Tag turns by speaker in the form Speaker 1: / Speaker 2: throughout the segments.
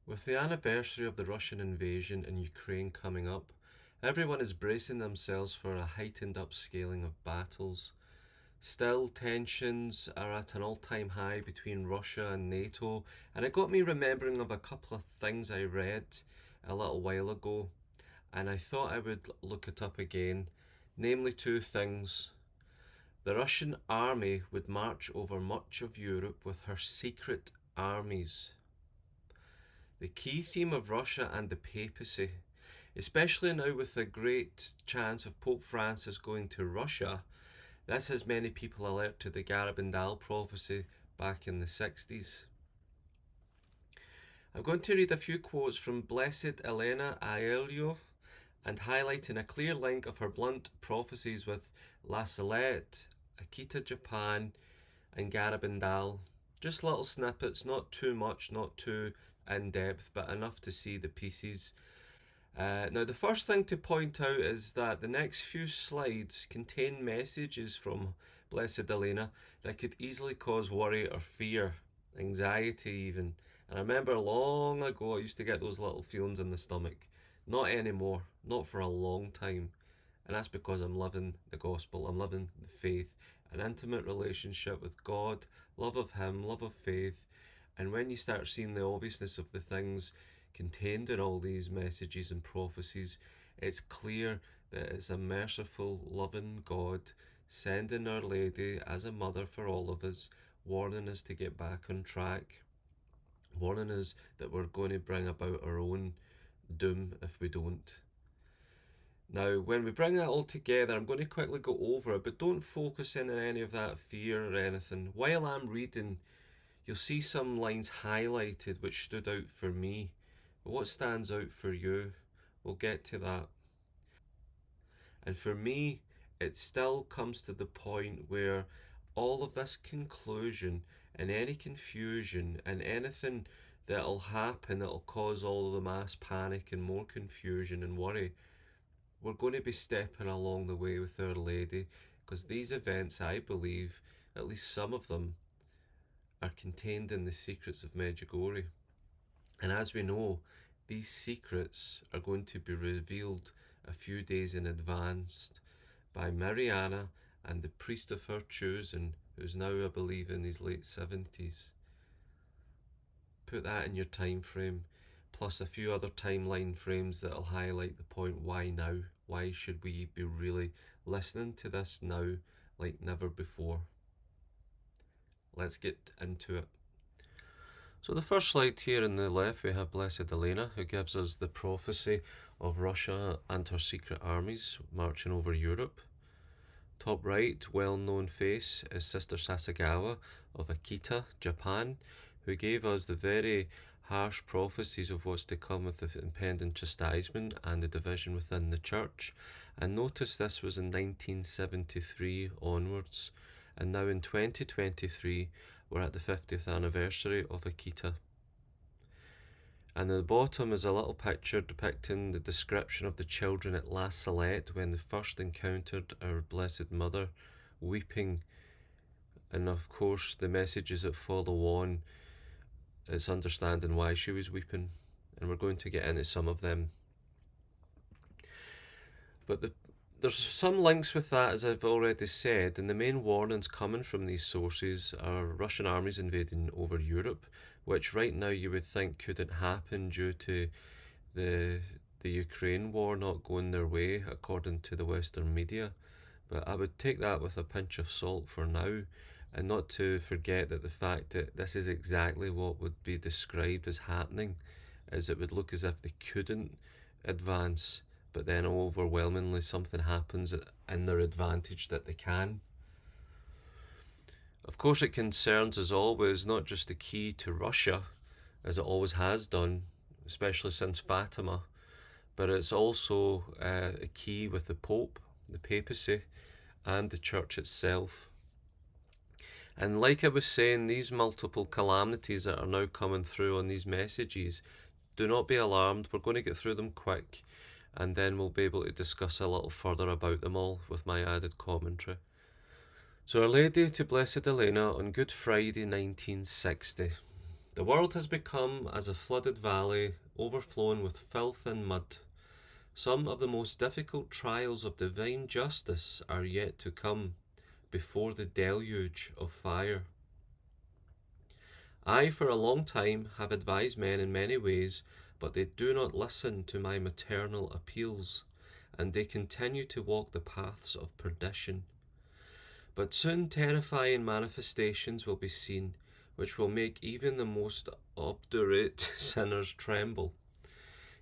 Speaker 1: With the anniversary of the Russian invasion in Ukraine coming up, everyone is bracing themselves for a heightened upscaling of battles. Still, tensions are at an all-time high between Russia and NATO, and it got me remembering of a couple of things I read a little while ago, and I thought I would look it up again, namely two things. The Russian army would march over much of Europe with her secret armies. The key theme of Russia and the papacy, especially now with the great chance of Pope Francis going to Russia. This has many people alert to the Garabandal prophecy back in the 60s. I'm going to read a few quotes from Blessed Elena Aiello and highlighting a clear link of her blunt prophecies with La Salette, Akita, Japan, and Garabandal. Just little snippets, not too much, not too in depth, but enough to see the pieces. Now, the first thing to point out is that the next few slides contain messages from Blessed Elena that could easily cause worry or fear, anxiety even. And I remember long ago I used to get those little feelings in the stomach. Not anymore, not for a long time. And that's because I'm loving the gospel, I'm loving the faith, an intimate relationship with God, love of Him, love of faith. And when you start seeing the obviousness of the things contained in all these messages and prophecies, it's clear that it's a merciful, loving God sending Our Lady as a mother for all of us, warning us to get back on track, warning us that we're going to bring about our own doom if we don't. Now, when we bring that all together, I'm going to quickly go over it, but don't focus in on any of that fear or anything. While I'm reading, you'll see some lines highlighted which stood out for me. But what stands out for you? We'll get to that. And for me, it still comes to the point where all of this conclusion and any confusion and anything that'll happen that'll cause all of the mass panic and more confusion and worry, we're going to be stepping along the way with Our Lady, because these events, I believe, at least some of them, are contained in the secrets of Medjugorje. And as we know, these secrets are going to be revealed a few days in advance by Marian and the priest of her choosing, who's now, I believe, in his late 70s. Put that in your time frame, plus a few other timeline frames that'll highlight the point why now. Why should we be really listening to this now like never before? Let's get into it. So the first slide here on the left, we have Blessed Elena, who gives us the prophecy of Russia and her secret armies marching over Europe. Top right, well-known face, is Sister Sasagawa of Akita, Japan, who gave us the very harsh prophecies of what's to come with the impending chastisement and the division within the church. And notice this was in 1973 onwards, and now in 2023 we're at the 50th anniversary of Akita. And at the bottom is a little picture depicting the description of the children at La Salette when they first encountered our Blessed Mother, weeping. And of course the messages that follow on, it's understanding why she was weeping, and we're going to get into some of them. But there's some links with that, as I've already said, and the main warnings coming from these sources are Russian armies invading over Europe, which right now you would think couldn't happen due to the Ukraine war not going their way according to the Western media. But I would take that with a pinch of salt for now, and not to forget that the fact that this is exactly what would be described as happening, is it would look as if they couldn't advance, but then overwhelmingly something happens in their advantage that they can. Of course, it concerns as always not just the key to Russia, as it always has done, especially since Fatima, but it's also a key with the Pope, the papacy, and the church itself. And like I was saying, these multiple calamities that are now coming through on these messages, do not be alarmed. We're going to get through them quick, and then we'll be able to discuss a little further about them all with my added commentary. So Our Lady to Blessed Elena on Good Friday 1960. The world has become as a flooded valley, overflowing with filth and mud. Some of the most difficult trials of divine justice are yet to come before the deluge of fire. I, for a long time, have advised men in many ways, but they do not listen to my maternal appeals, and they continue to walk the paths of perdition. But soon terrifying manifestations will be seen, which will make even the most obdurate sinners tremble.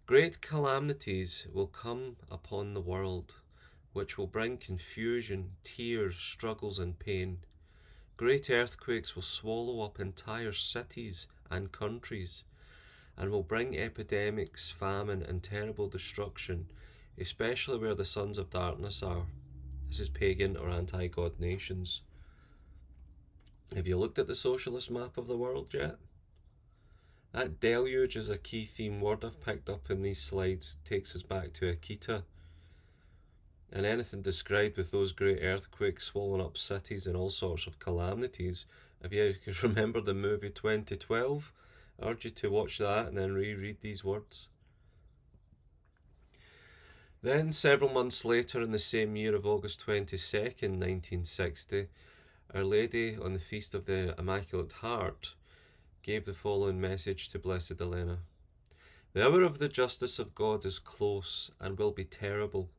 Speaker 1: Great calamities will come upon the world, which will bring confusion, tears, struggles, and pain. Great earthquakes will swallow up entire cities and countries, and will bring epidemics, famine, and terrible destruction, especially where the sons of darkness are. This is pagan or anti-God nations. Have you looked at the socialist map of the world yet? That deluge is a key theme word I've picked up in these slides. It takes us back to Akita. And anything described with those great earthquakes swallowing up cities and all sorts of calamities. If you can remember the movie 2012, I urge you to watch that and then reread these words. Then, several months later, in the same year of August 22nd, 1960, Our Lady, on the Feast of the Immaculate Heart, gave the following message to Blessed Elena. The hour of the justice of God is close and will be terrible.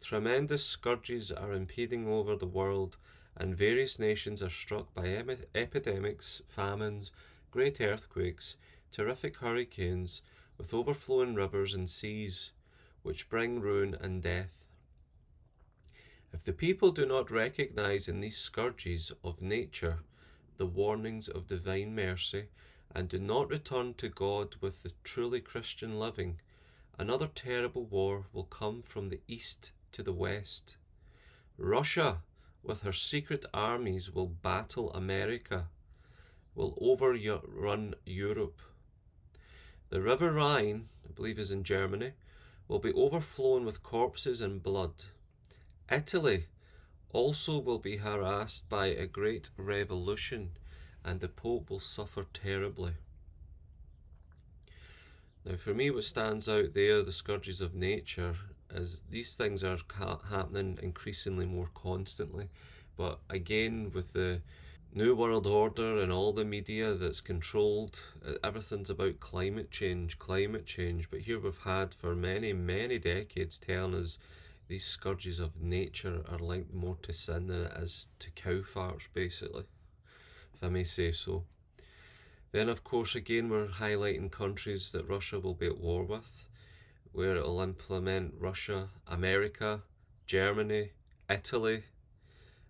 Speaker 1: Tremendous scourges are impending over the world, and various nations are struck by epidemics, famines, great earthquakes, terrific hurricanes, with overflowing rivers and seas, which bring ruin and death. If the people do not recognize in these scourges of nature the warnings of divine mercy, and do not return to God with the truly Christian living, another terrible war will come from the east to the west. Russia, with her secret armies, will battle America, will overrun Europe. The River Rhine, I believe is in Germany, will be overflowing with corpses and blood. Italy also will be harassed by a great revolution, and the Pope will suffer terribly. Now, for me, what stands out there, the scourges of nature, is these things are happening increasingly more constantly. But again, with the New World Order and all the media that's controlled, everything's about climate change. But here we've had for many, many decades telling us these scourges of nature are linked more to sin than it is to cow farts, basically, if I may say so. Then, of course, again, we're highlighting countries that Russia will be at war with, where it'll implement Russia, America, Germany, Italy,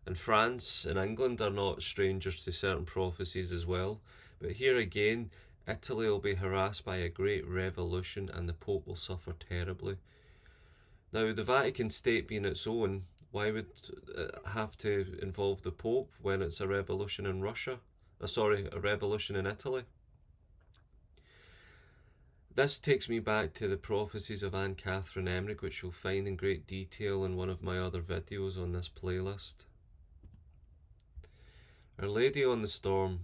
Speaker 1: and France and England are not strangers to certain prophecies as well. But here again, Italy will be harassed by a great revolution, and the Pope will suffer terribly. Now, the Vatican state being its own, why would it have to involve the Pope when it's a revolution in Russia? A revolution in Italy? This takes me back to the Prophecies of Anne Catherine Emmerich, which you'll find in great detail in one of my other videos on this playlist. Our Lady on the Storm.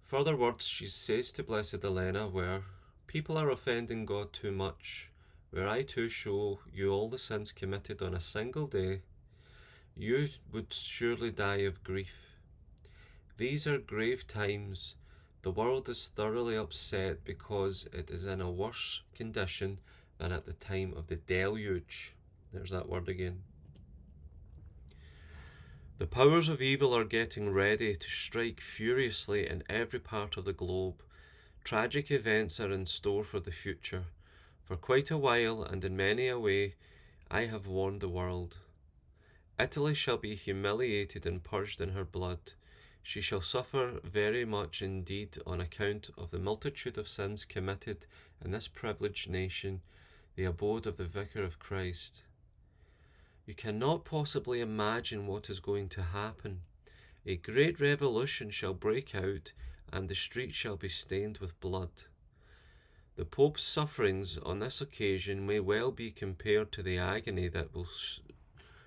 Speaker 1: Further words she says to Blessed Elena were, "People are offending God too much. Were I to show you all the sins committed on a single day, you would surely die of grief. These are grave times. The world is thoroughly upset because it is in a worse condition than at the time of the deluge." There's that word again. The powers of evil are getting ready to strike furiously in every part of the globe. Tragic events are in store for the future. For quite a while, and in many a way, I have warned the world. Italy shall be humiliated and purged in her blood. She shall suffer very much indeed on account of the multitude of sins committed in this privileged nation, the abode of the Vicar of Christ. You cannot possibly imagine what is going to happen. A great revolution shall break out, and the streets shall be stained with blood. The Pope's sufferings on this occasion may well be compared to the agony that will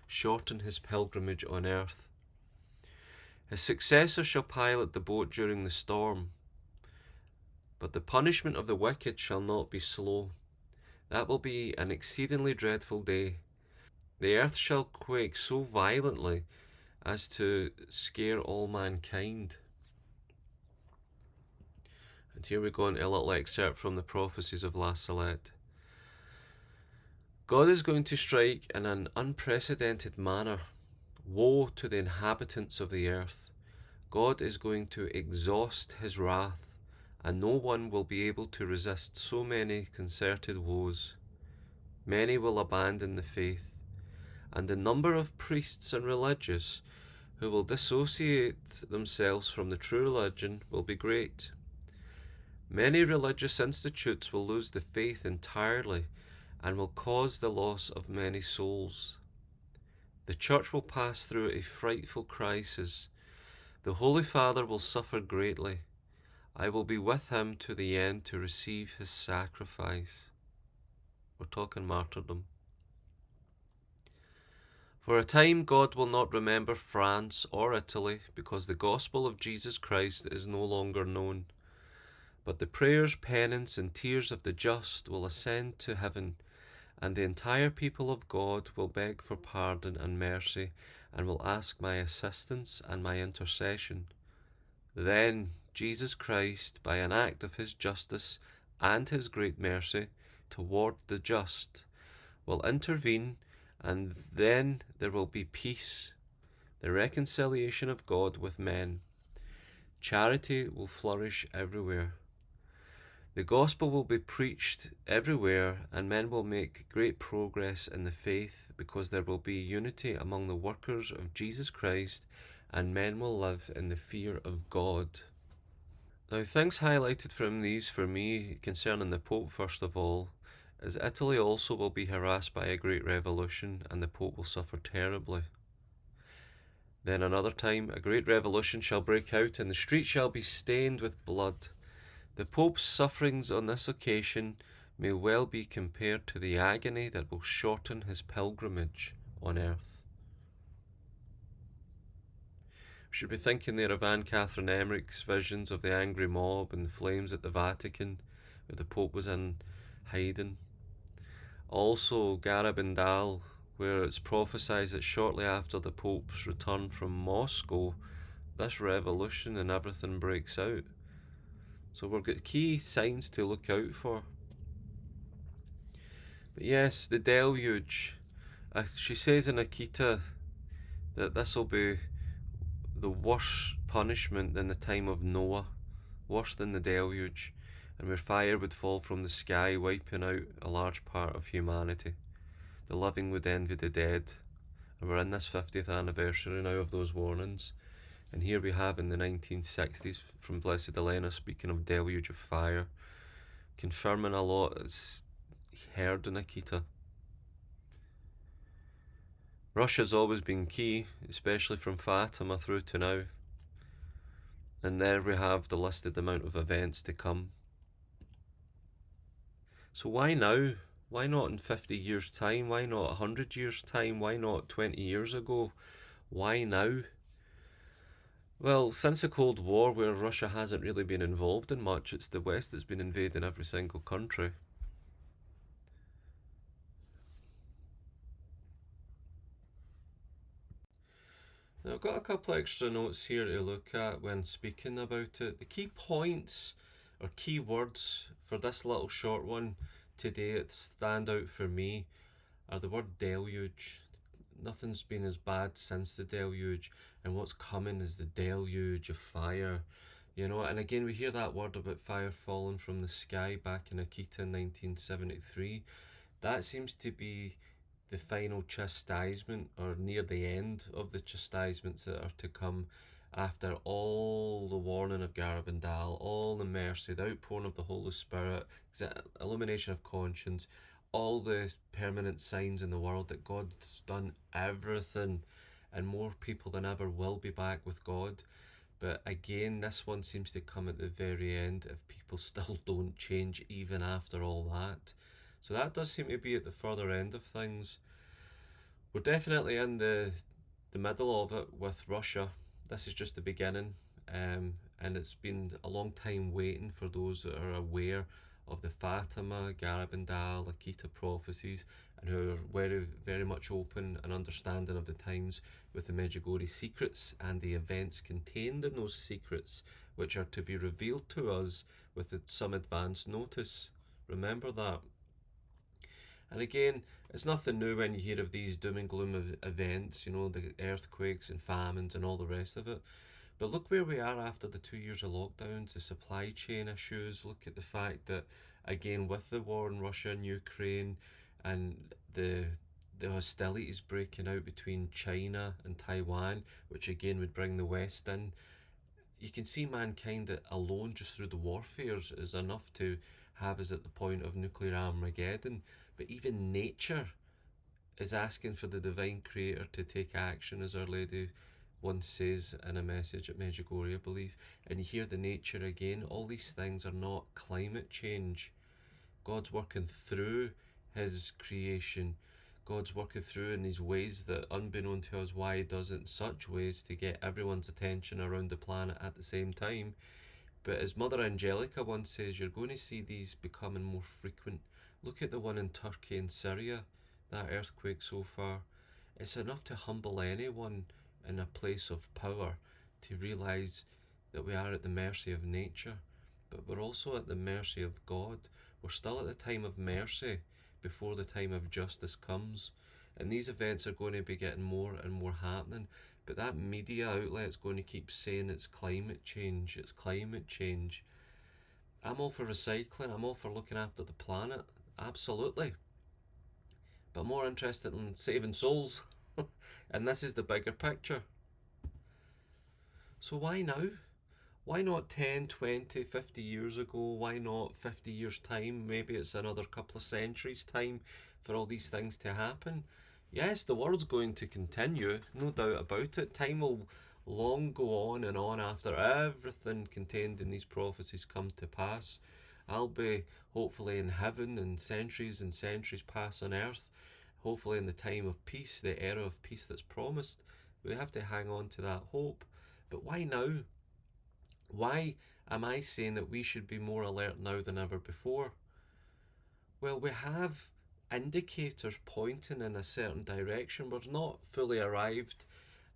Speaker 1: shorten his pilgrimage on earth. His successor shall pilot the boat during the storm, But the punishment of the wicked shall not be slow. That will be an exceedingly dreadful day. The earth shall quake so violently as to scare all mankind. And here we go into a little excerpt from the Prophecies of Salette. God is going to strike in an unprecedented manner. Woe to the inhabitants of the earth. God is going to exhaust his wrath, and no one will be able to resist so many concerted woes. Many will abandon the faith, and the number of priests and religious who will dissociate themselves from the true religion will be great. Many religious institutes will lose the faith entirely and will cause the loss of many souls. The Church will pass through a frightful crisis. The Holy Father will suffer greatly. I will be with him to the end to receive his sacrifice. We're talking martyrdom. For a time, God will not remember France or Italy because the gospel of Jesus Christ is no longer known. But the prayers, penance, and tears of the just will ascend to heaven, and the entire people of God will beg for pardon and mercy, and will ask my assistance and my intercession. Then Jesus Christ, by an act of his justice and his great mercy toward the just, will intervene, and then there will be peace, the reconciliation of God with men. Charity will flourish everywhere. The gospel will be preached everywhere, and men will make great progress in the faith because there will be unity among the workers of Jesus Christ, and men will live in the fear of God. Now, things highlighted from these for me concerning the Pope, first of all, is Italy also will be harassed by a great revolution, and the Pope will suffer terribly. Then another time, a great revolution shall break out, and the streets shall be stained with blood. The Pope's sufferings on this occasion may well be compared to the agony that will shorten his pilgrimage on earth. We should be thinking there of Anne Catherine Emmerich's visions of the angry mob and the flames at the Vatican, where the Pope was in hiding. Also Garabandal, where it's prophesied that shortly after the Pope's return from Moscow, this revolution and everything breaks out. So we've got key signs to look out for. But yes, the deluge. She says in Akita that this will be the worst punishment in the time of Noah, worse than the deluge, and where fire would fall from the sky, wiping out a large part of humanity. The living would envy the dead. And we're in this 50th anniversary now of those warnings. And here we have in the 1960s from Blessed Elena speaking of Deluge of Fire, confirming a lot that's heard in Akita. Russia's always been key, especially from Fatima through to now. And there we have the listed amount of events to come. So why now? Why not in 50 years' time? Why not 100 years' time? Why not 20 years ago? Why now? Well, since the Cold War, where Russia hasn't really been involved in much, it's the West that's been invading every single country. Now, I've got a couple extra notes here to look at when speaking about it. The key points or key words for this little short one today that stand out for me are the word deluge. Nothing's been as bad since the deluge, and what's coming is the deluge of fire. You know, and again we hear that word about fire falling from the sky back in Akita in 1973. That seems to be the final chastisement, or near the end of the chastisements that are to come after all the warning of Garabandal, all the mercy, the outpouring of the Holy Spirit, illumination of conscience, all the permanent signs in the world that God's done everything, and more people than ever will be back with God. But again, this one seems to come at the very end if people still don't change even after all that. So that does seem to be at the further end of things. We're definitely in the middle of it with Russia. This is just the beginning. and it's been a long time waiting for those that are aware of the Fatima, Garabandal, Akita prophecies, and who are very, very much open and understanding of the times with the Medjugorje secrets and the events contained in those secrets, which are to be revealed to us with some advance notice. Remember that. And again, it's nothing new when you hear of these doom and gloom events, the earthquakes and famines and all the rest of it. But look where we are after the 2 years of lockdowns, the supply chain issues. Look at the fact that, again, with the war in Russia and Ukraine and the hostilities breaking out between China and Taiwan, which again would bring the West in, you can see mankind that alone, just through the warfares, is enough to have us at the point of nuclear Armageddon. But even nature is asking for the divine creator to take action, as Our Lady once says in a message at Medjugorje, I believe. And you hear the nature again. All these things are not climate change. God's working through his creation. God's working through in these ways that, unbeknown to us why he does it in such ways, to get everyone's attention around the planet at the same time. But as Mother Angelica once says, you're going to see these becoming more frequent. Look at the one in Turkey and Syria, that earthquake so far. It's enough to humble anyone in a place of power to realise that we are at the mercy of nature, but we're also at the mercy of God. We're still at the time of mercy before the time of justice comes, and these events are going to be getting more and more happening. But that media outlet's going to keep saying it's climate change, it's climate change. I'm all for recycling, I'm all for looking after the planet, absolutely, but more interested in saving souls. And this is the bigger picture. So why now? Why not 10, 20, 50 years ago? Why not 50 years' time? Maybe it's another couple of centuries' time for all these things to happen. Yes, the world's going to continue, no doubt about it. Time will long go on and on after everything contained in these prophecies come to pass. I'll be hopefully in heaven and centuries pass on earth. Hopefully in the time of peace, the era of peace that's promised. We have to hang on to that hope. But why now? Why am I saying that we should be more alert now than ever before? Well, we have indicators pointing in a certain direction. We're not fully arrived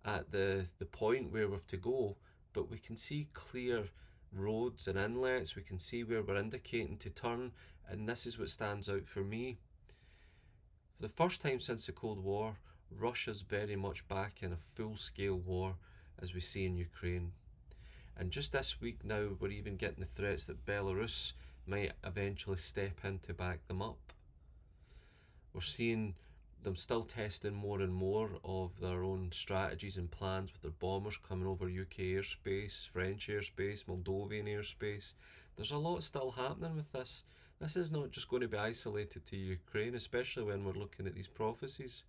Speaker 1: at the point where we're to go, but we can see clear roads and inlets. We can see where we're indicating to turn, and this is what stands out for me. For the first time since the Cold War, Russia's very much back in a full-scale war, as we see in Ukraine. And just this week now, we're even getting the threats that Belarus might eventually step in to back them up. We're seeing them still testing more and more of their own strategies and plans with their bombers coming over UK airspace, French airspace, Moldovan airspace. There's a lot still happening with this. This is not just going to be isolated to Ukraine, especially when we're looking at these prophecies.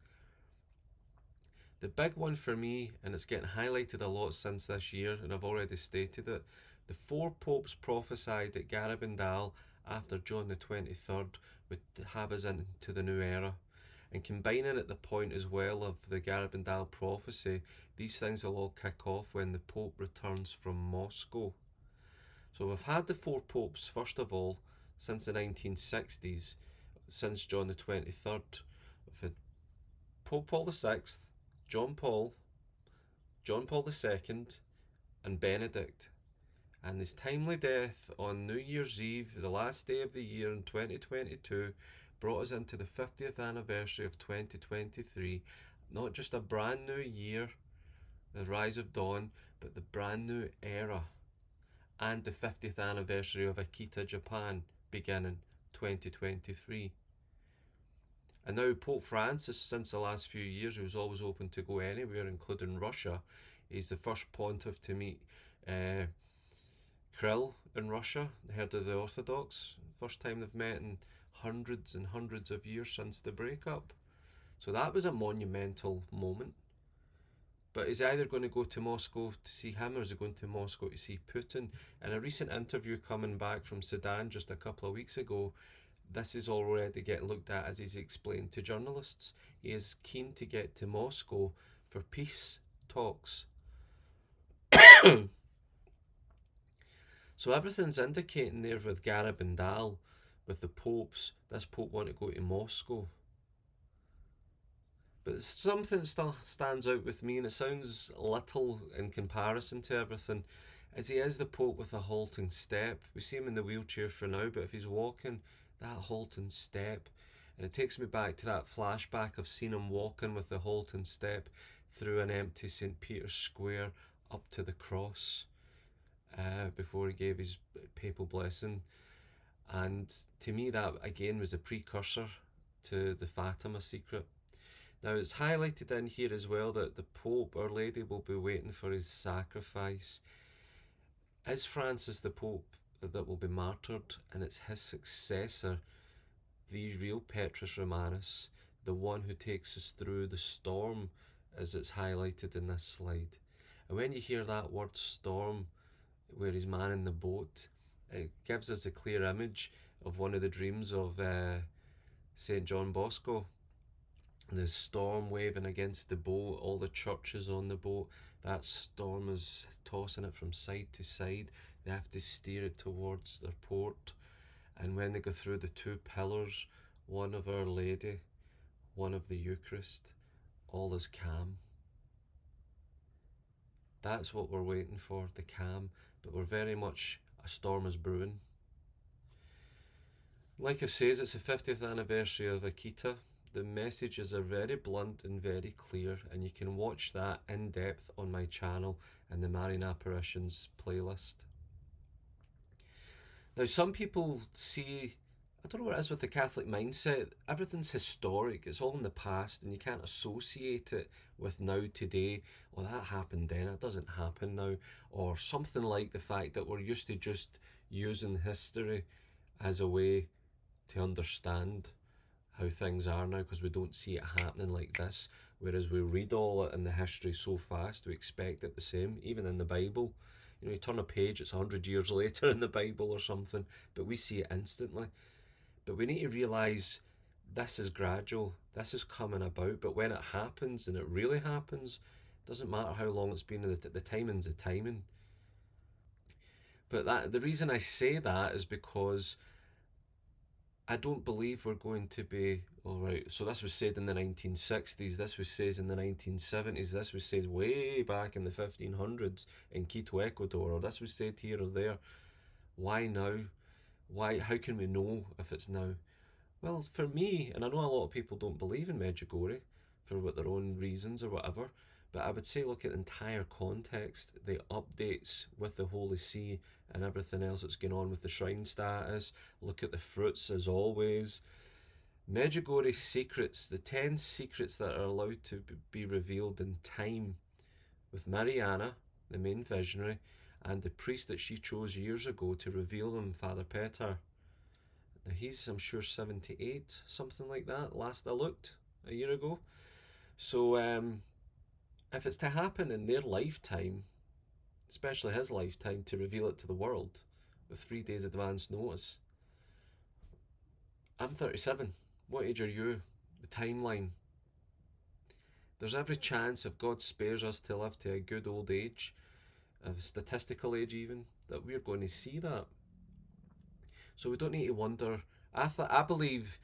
Speaker 1: The big one for me, and it's getting highlighted a lot since this year, and I've already stated it, the four popes prophesied at Garabandal after John the 23rd would have us into the new era. And combining at the point as well of the Garabandal prophecy, these things will all kick off when the Pope returns from Moscow. So we've had the four popes, first of all, since the 1960s, since John the 23rd. We've had Pope Paul VI, John Paul II, and Benedict. And his timely death on New Year's Eve, the last day of the year in 2022, brought us into the 50th anniversary of 2023. Not just a brand new year, the rise of dawn, but the brand new era. And the 50th anniversary of Akita, Japan, beginning 2023. And now Pope Francis, since the last few years, who's always open to go anywhere, including Russia, he's the first pontiff to meet Krill in Russia, the head of the Orthodox. First time they've met in hundreds and hundreds of years since the breakup. So that was a monumental moment. But is he either going to go to Moscow to see him, or is he going to Moscow to see Putin? In a recent interview coming back from Sudan just a couple of weeks ago, this is already getting looked at as he's explained to journalists. He is keen to get to Moscow for peace talks. So everything's indicating there with Garabandal, with the popes. This pope want to go to Moscow. But something still stands out with me, and it sounds little in comparison to everything, as he is the Pope with a halting step. We see him in the wheelchair for now, but if he's walking, that halting step. And it takes me back to that flashback of seeing him walking with the halting step through an empty St. Peter's Square up to the cross before he gave his papal blessing. And to me, that again was a precursor to the Fatima secret. Now it's highlighted in here as well that the Pope, Our Lady, will be waiting for his sacrifice. Is Francis the Pope that will be martyred, and it's his successor, the real Petrus Romanus, the one who takes us through the storm, as it's highlighted in this slide. And when you hear that word storm, where he's manning the boat, it gives us a clear image of one of the dreams of St. John Bosco. The storm waving against the boat, all the churches on the boat, that storm is tossing it from side to side. They have to steer it towards their port. And when they go through the two pillars, one of Our Lady, one of the Eucharist, all is calm. That's what we're waiting for, the calm, but we're very much, a storm is brewing. Like I says, it's the 50th anniversary of Akita. The messages are very blunt and very clear, and you can watch that in depth on my channel and the Marian Apparitions playlist. Now, some people see, I don't know what it is with the Catholic mindset, everything's historic, it's all in the past, and you can't associate it with now, today. Oh, that happened then, it doesn't happen now. Or something like the fact that we're used to just using history as a way to understand how things are now, because we don't see it happening like this, whereas we read all it in the history so fast, we expect it the same, even in the Bible. You know, you turn a page, it's 100 years later in the Bible or something, but we see it instantly. But we need to realise this is gradual, this is coming about, but when it happens, and it really happens, it doesn't matter how long it's been, the timing's the timing. But the reason I say that is because I don't believe we're going to be, alright, so this was said in the 1960s, this was said in the 1970s, this was said way back in the 1500s in Quito, Ecuador, or this was said here or there. Why now? Why? How can we know if it's now? Well, for me, and I know a lot of people don't believe in Medjugorje for what their own reasons or whatever, but I would say look at the entire context, the updates with the Holy See and everything else that's going on with the shrine status. Look at the fruits as always. Medjugorje secrets, the 10 secrets that are allowed to be revealed in time, with Mariana, the main visionary, and the priest that she chose years ago to reveal them, Father Peter. Now he's, I'm sure, 78, something like that, last I looked, a year ago. So if it's to happen in their lifetime, especially his lifetime, to reveal it to the world with 3 days advance notice. I'm 37. What age are you? The timeline. There's every chance, if God spares us to live to a good old age, a statistical age even, that we're going to see that. So we don't need to wonder. I believe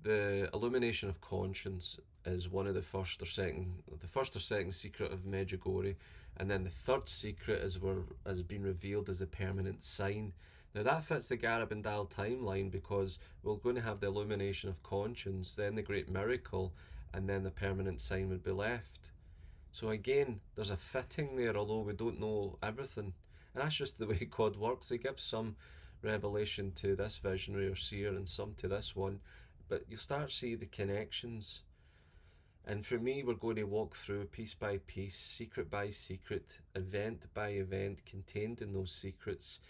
Speaker 1: the Illumination of Conscience is one of the first or second secret of Medjugorje, and then the third secret has been revealed as the permanent sign. Now that fits the Garabandal timeline, because we're going to have the Illumination of Conscience, then the Great Miracle, and then the permanent sign would be left. So again, there's a fitting there, although we don't know everything. And that's just the way God works. He gives some revelation to this visionary or seer and some to this one, but you start to see the connections. And for me, we're going to walk through piece by piece, secret by secret, event by event, contained in those secrets.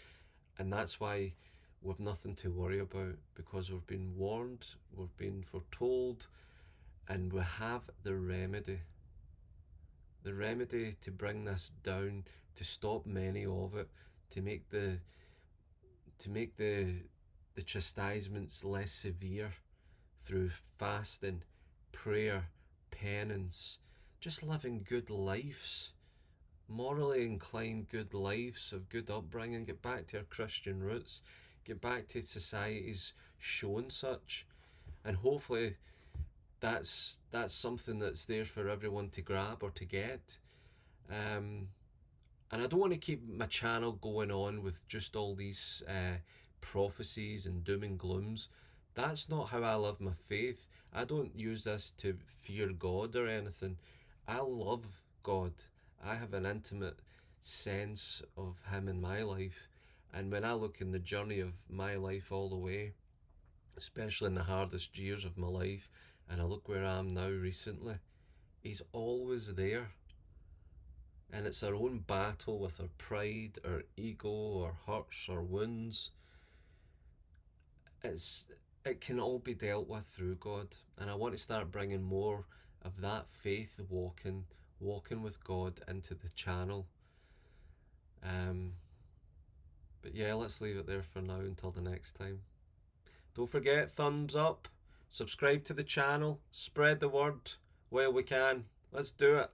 Speaker 1: And that's why we've nothing to worry about, because we've been warned, we've been foretold, and we have the remedy. The remedy to bring this down, to stop many of it, to make the chastisements less severe through fasting, prayer, penance, just living good lives, morally inclined good lives, of good upbringing, get back to our Christian roots, get back to societies showing such, and hopefully that's something that's there for everyone to grab or to get. And I don't want to keep my channel going on with just all these prophecies and doom and glooms. That's not how I live my faith. I don't use this to fear God or anything. I love God. I have an intimate sense of Him in my life. And when I look in the journey of my life all the way, especially in the hardest years of my life, and I look where I am now recently, He's always there. And it's our own battle with our pride, our ego, our hurts, our wounds. It can all be dealt with through God, and I want to start bringing more of that faith walking with God into the channel. But yeah, let's leave it there for now until the next time. Don't forget, thumbs up, subscribe to the channel, spread the word while we can. Let's do it.